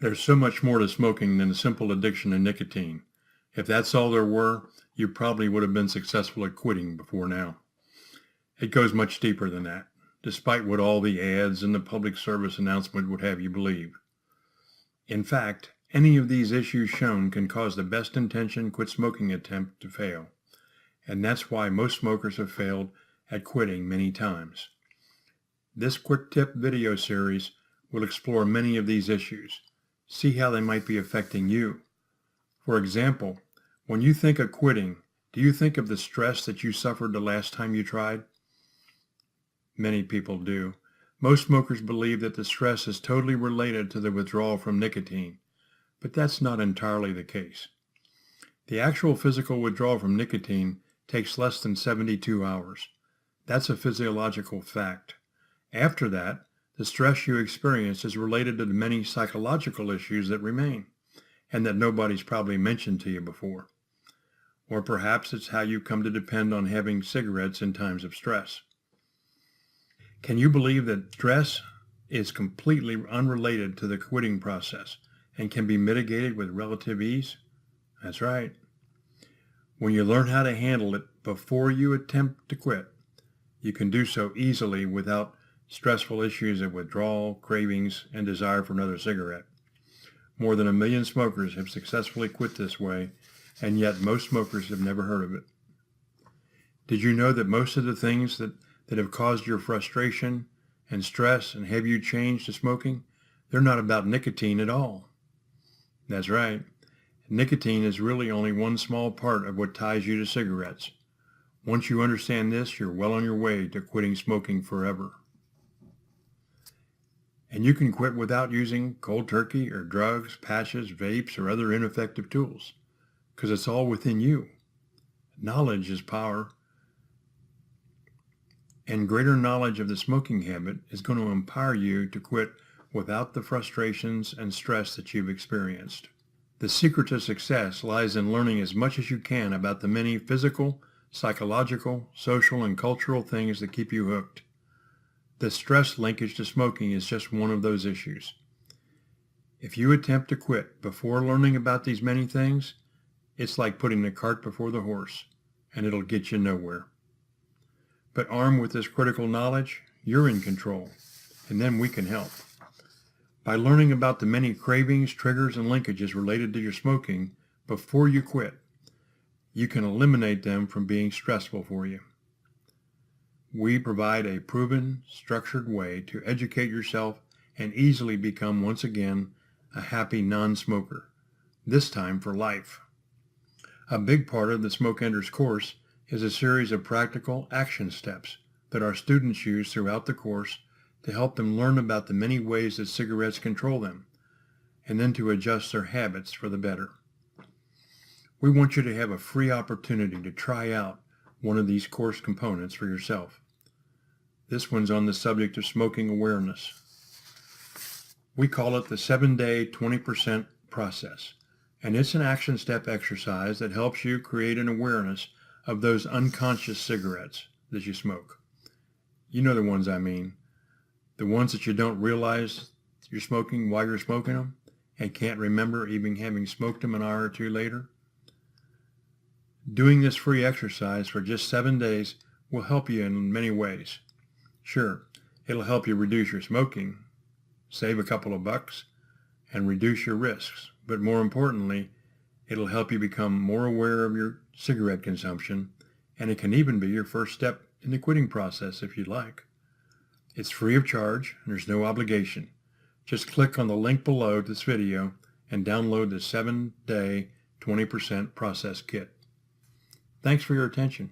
There's so much more to smoking than a simple addiction to nicotine. If that's all there were, you probably would have been successful at quitting before now. It goes much deeper than that, despite what all the ads and the public service announcement would have you believe. In fact, any of these issues shown can cause the best intentioned quit smoking attempt to fail. And that's why most smokers have failed at quitting many times. This quick tip video series will explore many of these issues. See how they might be affecting you. For example, when you think of quitting, do you think of the stress that you suffered the last time you tried? Many people do. Most smokers believe that the stress is totally related to the withdrawal from nicotine, but that's not entirely the case. The actual physical withdrawal from nicotine takes less than 72 hours. That's a physiological fact. After that, the stress you experience is related to the many psychological issues that remain, and that nobody's probably mentioned to you before. Or perhaps it's how you come to depend on having cigarettes in times of stress. Can you believe that stress is completely unrelated to the quitting process and can be mitigated with relative ease? That's right. When you learn how to handle it before you attempt to quit, you can do so easily without stressful issues of withdrawal, cravings, and desire for another cigarette. More than 1 million smokers have successfully quit this way, and yet most smokers have never heard of it. Did you know that most of the things that have caused your frustration and stress and have you changed to smoking, they're not about nicotine at all? That's right. Nicotine is really only one small part of what ties you to cigarettes. Once you understand this, you're well on your way to quitting smoking forever. And you can quit without using cold turkey or drugs, patches, vapes, or other ineffective tools, because it's all within you. Knowledge is power. And greater knowledge of the smoking habit is going to empower you to quit without the frustrations and stress that you've experienced. The secret to success lies in learning as much as you can about the many physical, psychological, social, and cultural things that keep you hooked. The stress linkage to smoking is just one of those issues. If you attempt to quit before learning about these many things, it's like putting the cart before the horse, and it'll get you nowhere. But armed with this critical knowledge, you're in control, and then we can help. By learning about the many cravings, triggers, and linkages related to your smoking before you quit, you can eliminate them from being stressful for you. We provide a proven, structured way to educate yourself and easily become once again a happy non-smoker, this time for life. A big part of the Smoke Enders course is a series of practical action steps that our students use throughout the course to help them learn about the many ways that cigarettes control them, and then to adjust their habits for the better. We want you to have a free opportunity to try out one of these course components for yourself. This one's on the subject of smoking awareness. We call it the 7-day 20% process, and it's an action step exercise that helps you create an awareness of those unconscious cigarettes that you smoke. You know the ones I mean. The ones that you don't realize you're smoking while you're smoking them and can't remember even having smoked them an hour or two later. Doing this free exercise for just 7 days will help you in many ways. Sure, it'll help you reduce your smoking, save a couple of bucks, and reduce your risks. But more importantly, it'll help you become more aware of your cigarette consumption, and it can even be your first step in the quitting process if you'd like. It's free of charge, and there's no obligation. Just click on the link below this video and download the 7-day 20% process kit. Thanks for your attention.